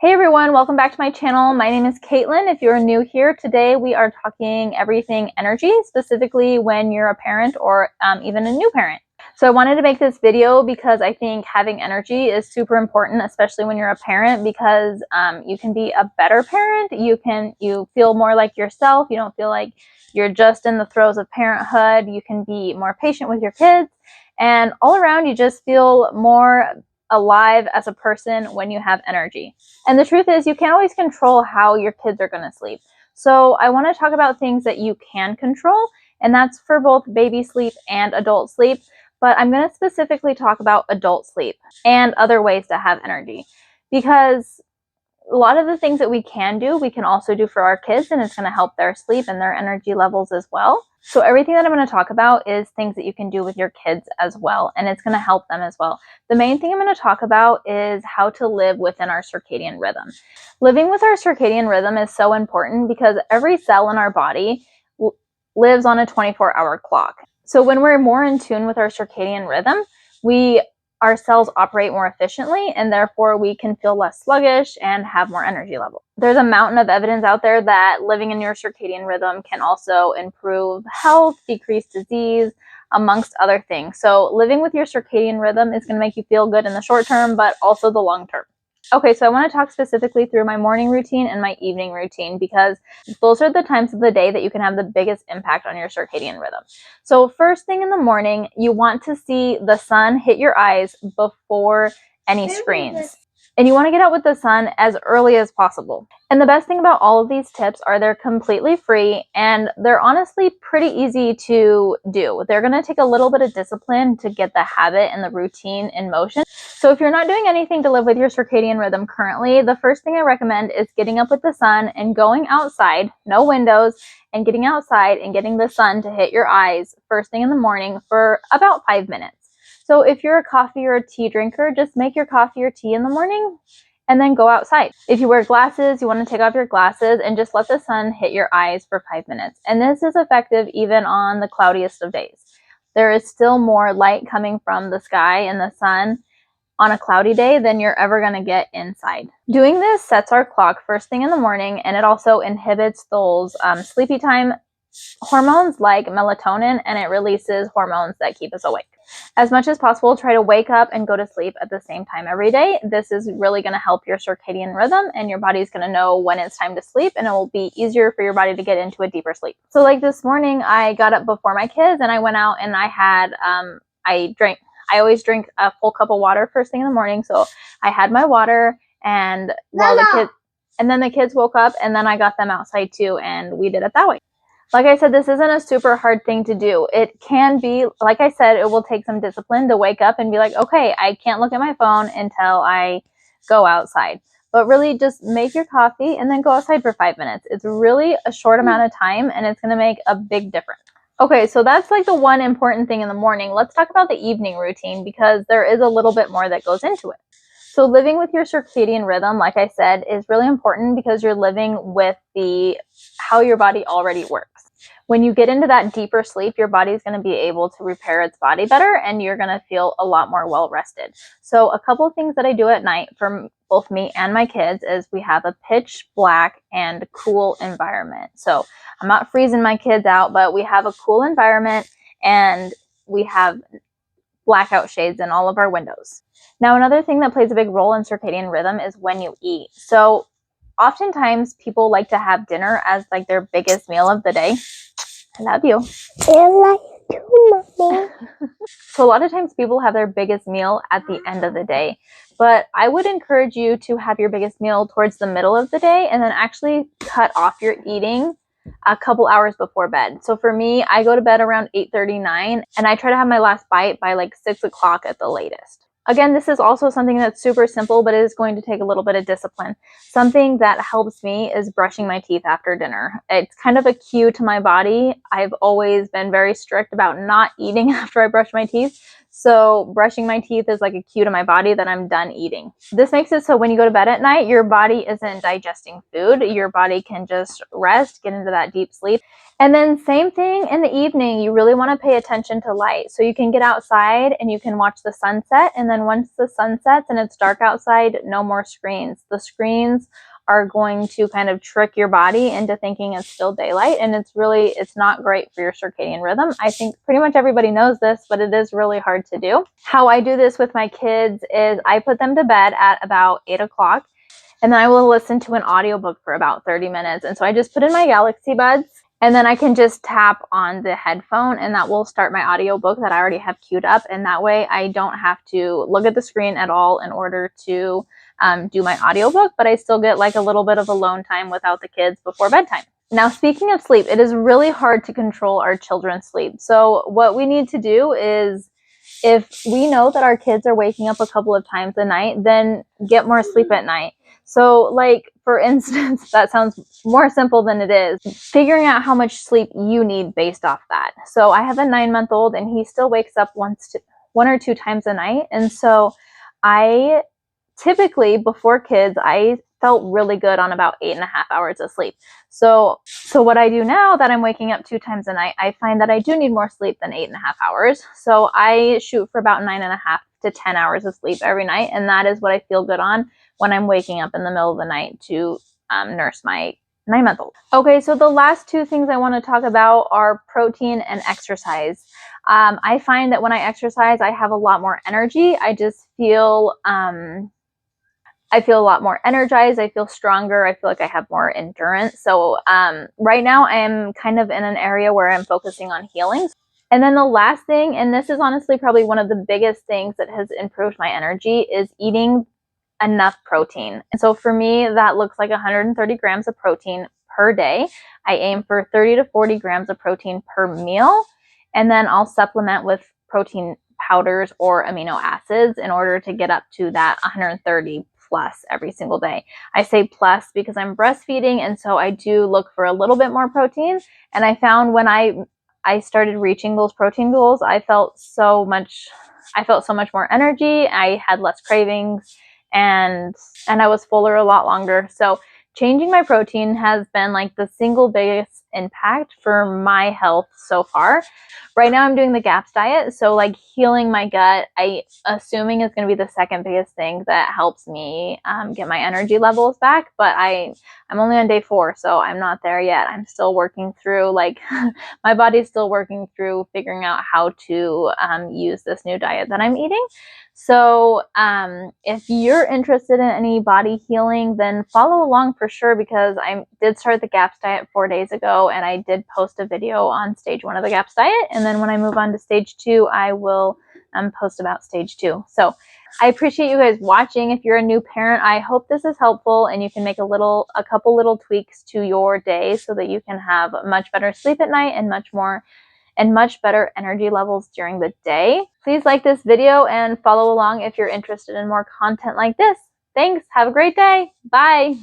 Hey everyone, welcome back to my channel. My name is Caitlin. If you're new here, today we are talking everything energy, specifically when you're a parent or even a new parent. So I wanted to make this video because I think having energy is super important, especially when you're a parent, because you can be a better parent. You feel more like yourself. You don't feel like you're just in the throes of parenthood. You can be more patient with your kids, and all around you just feel more alive as a person when you have energy. And the truth is, you can't always control how your kids are going to sleep. So I want to talk about things that you can control, and that's for both baby sleep and adult sleep. But I'm going to specifically talk about adult sleep and other ways to have energy, because a lot of the things that we can do, we can also do for our kids, and it's going to help their sleep and their energy levels as well. So everything that I'm going to talk about is things that you can do with your kids as well, and it's going to help them as well. The main thing I'm going to talk about is how to live within our circadian rhythm. Living with our circadian rhythm is so important because every cell in our body lives on a 24-hour clock. So when we're more in tune with our circadian rhythm, our cells operate more efficiently, and therefore we can feel less sluggish and have more energy level. There's a mountain of evidence out there that living in your circadian rhythm can also improve health, decrease disease, amongst other things. So living with your circadian rhythm is going to make you feel good in the short term, but also the long term. Okay, so I want to talk specifically through my morning routine and my evening routine, because those are the times of the day that you can have the biggest impact on your circadian rhythm. So first thing in the morning, you want to see the sun hit your eyes before any screens. And you want to get out with the sun as early as possible. And the best thing about all of these tips are they're completely free, and they're honestly pretty easy to do. They're going to take a little bit of discipline to get the habit and the routine in motion. So if you're not doing anything to live with your circadian rhythm currently, the first thing I recommend is getting up with the sun and going outside, no windows, and getting outside and getting the sun to hit your eyes first thing in the morning for about 5 minutes. So if you're a coffee or a tea drinker, just make your coffee or tea in the morning and then go outside. If you wear glasses, you want to take off your glasses and just let the sun hit your eyes for 5 minutes. And this is effective even on the cloudiest of days. There is still more light coming from the sky and the sun on a cloudy day than you're ever going to get inside. Doing this sets our clock first thing in the morning, and it also inhibits those sleepy time hormones like melatonin, and it releases hormones that keep us awake. As much as possible, try to wake up and go to sleep at the same time every day. This is really going to help your circadian rhythm, and your body's going to know when it's time to sleep, and it will be easier for your body to get into a deeper sleep. So like this morning, I got up before my kids and I went out and I had, I always drink a full cup of water first thing in the morning. So I had my water, and then the kids woke up, and then I got them outside too, and we did it that way. Like I said, this isn't a super hard thing to do. It can be, like I said, it will take some discipline to wake up and be like, okay, I can't look at my phone until I go outside. But really just make your coffee and then go outside for 5 minutes. It's really a short amount of time, and it's going to make a big difference. Okay, so that's like the one important thing in the morning. Let's talk about the evening routine, because there is a little bit more that goes into it. So living with your circadian rhythm, like I said, is really important because you're living with how your body already works. When you get into that deeper sleep, your body's going to be able to repair its body better, and you're going to feel a lot more well rested. So a couple of things that I do at night for both me and my kids is we have a pitch black and cool environment. So I'm not freezing my kids out, but we have a cool environment, and we have blackout shades in all of our windows. Now, another thing that plays a big role in circadian rhythm is when you eat. So oftentimes people like to have dinner as like their biggest meal of the day. I love you. I love you too, Mommy. So a lot of times people have their biggest meal at the end of the day, but I would encourage you to have your biggest meal towards the middle of the day, and then actually cut off your eating a couple hours before bed. So for me, I go to bed around 8:39, and I try to have my last bite by like 6 o'clock at the latest. Again, this is also something that's super simple, but it is going to take a little bit of discipline. Something that helps me is brushing my teeth after dinner. It's kind of a cue to my body. I've always been very strict about not eating after I brush my teeth. So brushing my teeth is like a cue to my body that I'm done eating. This makes it so when you go to bed at night, your body isn't digesting food. Your body can just rest, get into that deep sleep. And then same thing in the evening, you really want to pay attention to light. So you can get outside and you can watch the sunset. And then once the sun sets and it's dark outside, no more screens. The screens are going to kind of trick your body into thinking it's still daylight, and it's not great for your circadian rhythm. I think pretty much everybody knows this, but it is really hard to do. How I do this with my kids is I put them to bed at about 8 o'clock, and then I will listen to an audiobook for about 30 minutes. And so I just put in my Galaxy Buds, and then I can just tap on the headphone and that will start my audiobook that I already have queued up. And that way I don't have to look at the screen at all in order to do my audiobook, but I still get like a little bit of alone time without the kids before bedtime. Now, speaking of sleep, it is really hard to control our children's sleep. So what we need to do is, if we know that our kids are waking up a couple of times a night, then get more sleep at night. So like, for instance, that sounds more simple than it is, figuring out how much sleep you need based off that. So I have a 9-month-old and he still wakes up one or two times a night. And so I typically, before kids, I felt really good on about 8.5 hours of sleep. So what I do now that I'm waking up 2 times a night, I find that I do need more sleep than 8.5 hours. So I shoot for about 9.5 to 10 hours of sleep every night. And that is what I feel good on when I'm waking up in the middle of the night to nurse my 9-month-old. Okay, so the last 2 things I want to talk about are protein and exercise. I find that when I exercise, I have a lot more energy. I just feel I feel a lot more energized. I feel stronger. I feel like I have more endurance. So right now I am kind of in an area where I'm focusing on healing. And then the last thing, and this is honestly probably one of the biggest things that has improved my energy, is eating enough protein. And so for me, that looks like 130 grams of protein per day. I aim for 30 to 40 grams of protein per meal. And then I'll supplement with protein powders or amino acids in order to get up to that 130 plus every single day. I say plus because I'm breastfeeding, and so I do look for a little bit more protein. And I found when I started reaching those protein goals, I felt so much more energy. I had less cravings, and I was fuller a lot longer. So changing my protein has been like the single biggest impact for my health so far. Right now I'm doing the GAPS diet, so like healing my gut, I assuming is going to be the second biggest thing that helps me get my energy levels back. But I'm only on day 4, so I'm not there yet. I'm still working through, like, my body's still working through figuring out how to use this new diet that I'm eating. So if you're interested in any body healing, then follow along for sure, because I did start the GAPS diet 4 days ago, and I did post a video on stage 1 of the GAPS diet. And then when I move on to stage 2, I will post about stage 2. So I appreciate you guys watching. If you're a new parent, I hope this is helpful and you can make a couple little tweaks to your day so that you can have much better sleep at night and much better energy levels during the day. Please like this video and follow along if you're interested in more content like this. Thanks. Have a great day. Bye.